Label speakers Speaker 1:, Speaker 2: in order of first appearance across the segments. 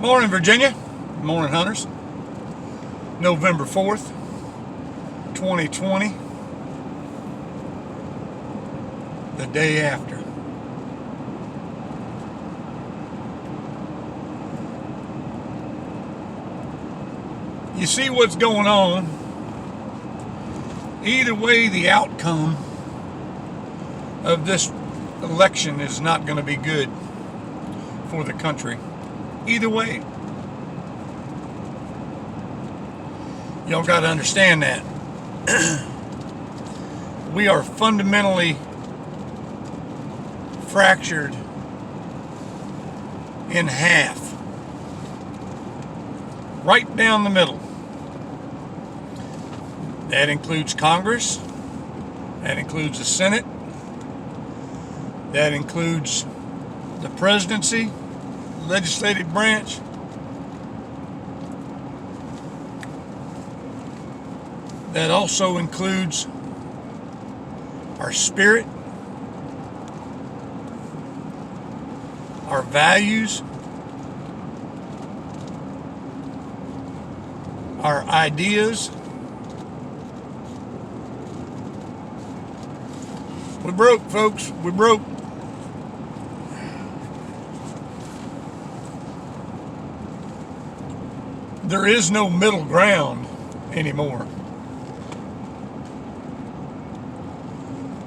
Speaker 1: Morning, Virginia. Morning, hunters. November 4th, 2020. The day after. You see what's going on. Either way, the outcome of this election is not going to be good for the country. Either way. Y'all got to understand that. We are fundamentally fractured in half. Right down the middle. That includes Congress. That includes the Senate. That includes the presidency, legislative branch. That also includes our spirit, our values, our ideas. We're broke, folks. We're broke. There is no middle ground anymore.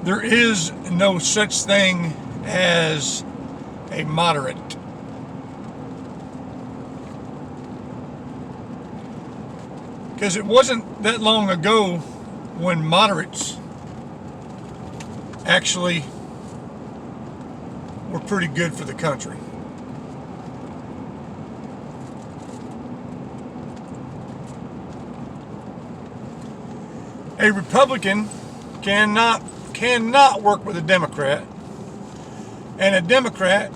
Speaker 1: There is no such thing as a moderate. Because it wasn't that long ago when moderates actually were pretty good for the country. A Republican cannot work with a Democrat, and a Democrat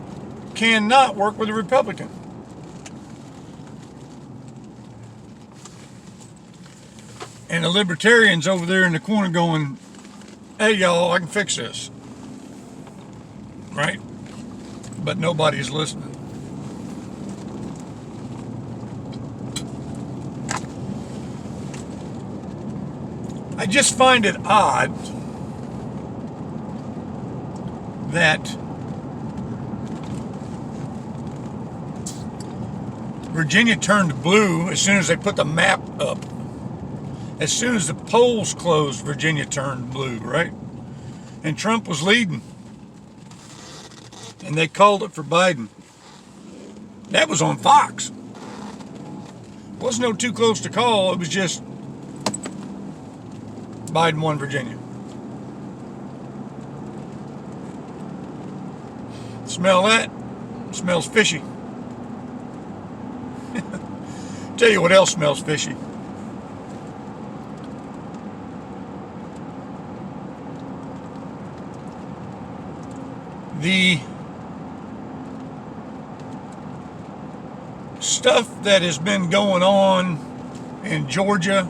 Speaker 1: cannot work with a Republican. And the libertarians over there in the corner going, hey y'all, I can fix this. Right? But nobody's listening. I just find it odd that Virginia turned blue as soon as they put the map up. As soon as the polls closed, Virginia turned blue, right? And Trump was leading. And they called it for Biden. That was on Fox. Wasn't no too close to call. It was just Biden won Virginia. Smell that? Smells fishy. Tell you what else smells fishy. The stuff that has been going on in Georgia,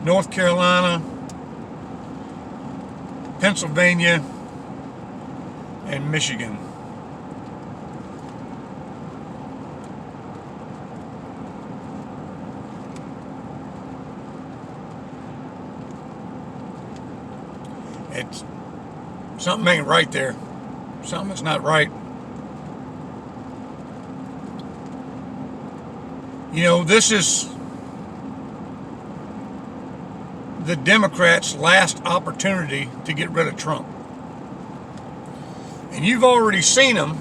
Speaker 1: North Carolina, Pennsylvania, and Michigan. It's something ain't right there. Something's not right. You know, this is the Democrats' last opportunity to get rid of Trump. And you've already seen them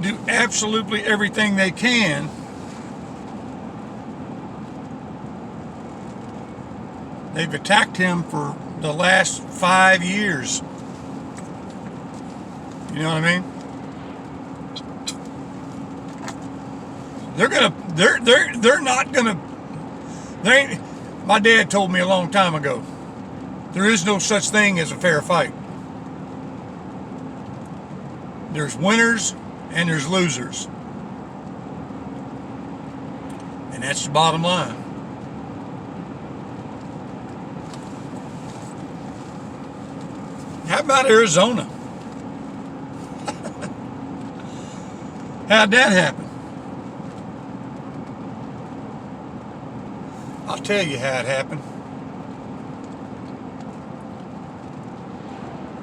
Speaker 1: do absolutely everything they can they've attacked him for the last 5 years. You know what I mean? They're not gonna, my dad told me a long time ago, there is no such thing as a fair fight. There's winners and there's losers. And that's the bottom line. How about Arizona? How'd that happen? I'll tell you how it happened.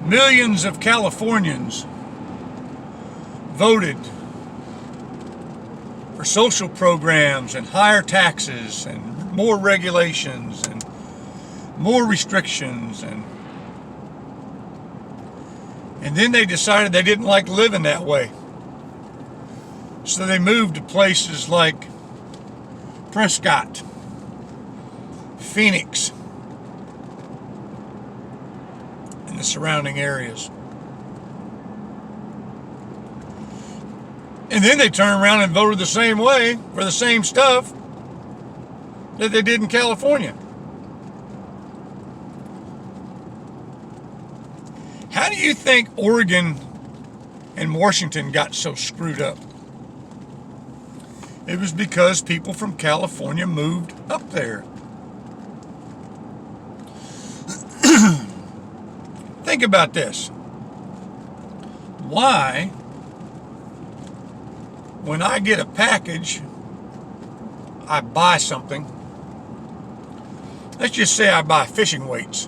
Speaker 1: Millions of Californians voted for social programs and higher taxes and more regulations and more restrictions, and then they decided they didn't like living that way. So they moved to places like Prescott, Phoenix, and the surrounding areas. And then they turned around and voted the same way for the same stuff that they did in California. How do you think Oregon and Washington got so screwed up? It was because people from California moved up there. Think about this. Why, when I get a package, I buy something. Let's just say I buy fishing weights.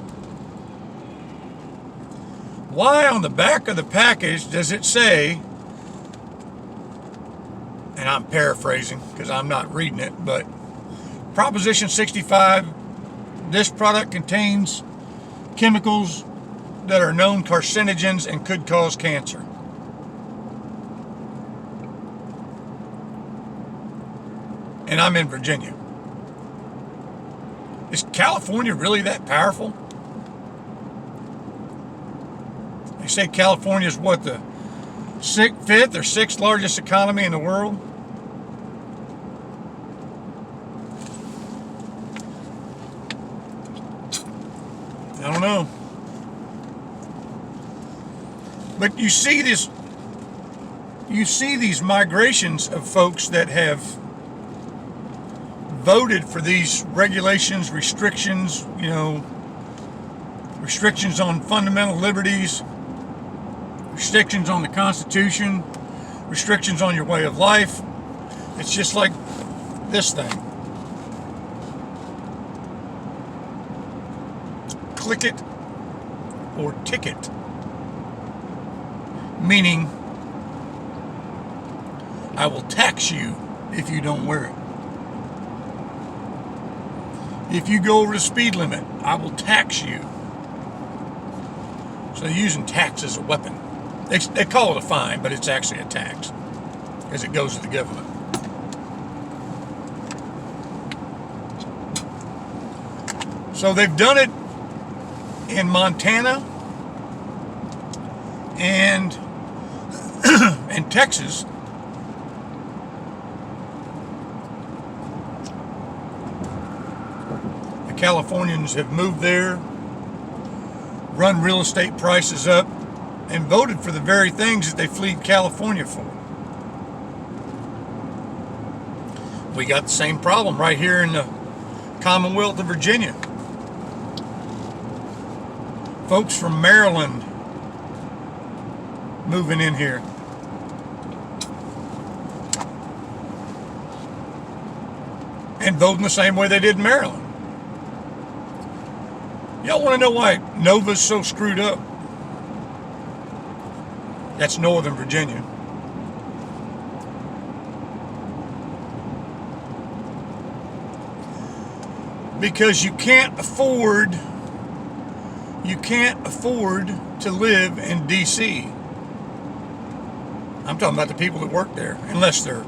Speaker 1: Why on the back of the package does it say, and I'm paraphrasing because I'm not reading it, but Proposition 65, this product contains chemicals that are known carcinogens and could cause cancer. And I'm in Virginia. Is California really that powerful? They say California is what, the fifth or sixth largest economy in the world? I don't know. But you see these migrations of folks that have voted for these regulations, restrictions, restrictions on fundamental liberties, restrictions on the Constitution, restrictions on your way of life. It's just like this thing. Click it or ticket. Meaning, I will tax you if you don't wear it. If you go over the speed limit, I will tax you. So they're using tax as a weapon. They call it a fine, but it's actually a tax because it goes to the government. So they've done it in Montana and in Texas. The Californians have moved there, run real estate prices up, and voted for the very things that they fled California for. We got the same problem right here in the Commonwealth of Virginia. Folks from Maryland moving in here. And voting the same way they did in Maryland. Y'all want to know why Nova's so screwed up? That's Northern Virginia. Because you can't afford to live in D.C. I'm talking about the people that work there, unless they're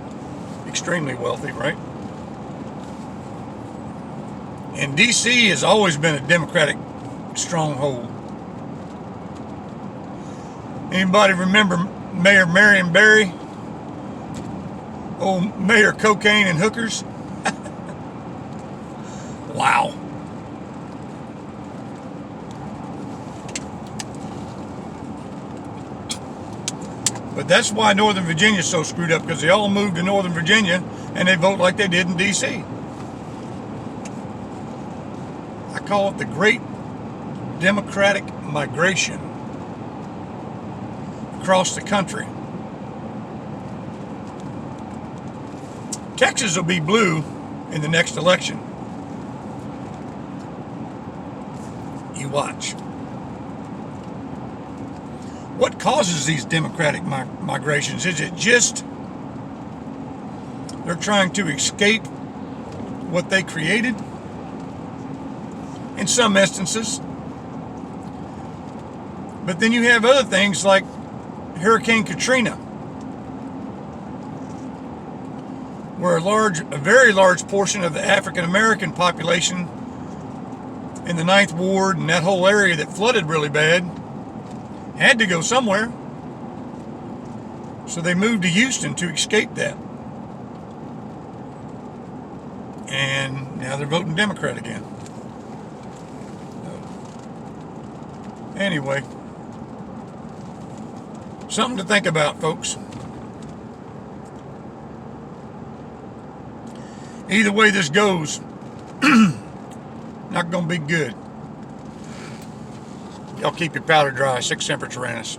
Speaker 1: extremely wealthy, right? And D.C. has always been a Democratic stronghold. Anybody remember Mayor Marion Barry? Old Mayor Cocaine and Hookers? Wow. But that's why Northern Virginia is so screwed up, because they all moved to Northern Virginia and they vote like they did in D.C. I call it the Great Democratic Migration across the country. Texas will be blue in the next election. You watch. What causes these democratic migrations? Is it just they're trying to escape what they created? In some instances. But then you have other things like Hurricane Katrina, where a very large portion of the African American population in the 9th Ward and that whole area that flooded really bad had to go somewhere. So they moved to Houston to escape that. And now they're voting Democrat again. Anyway, something to think about, folks. Either way this goes, not going to be good. Y'all keep your powder dry. Sic Semper Tyrannis.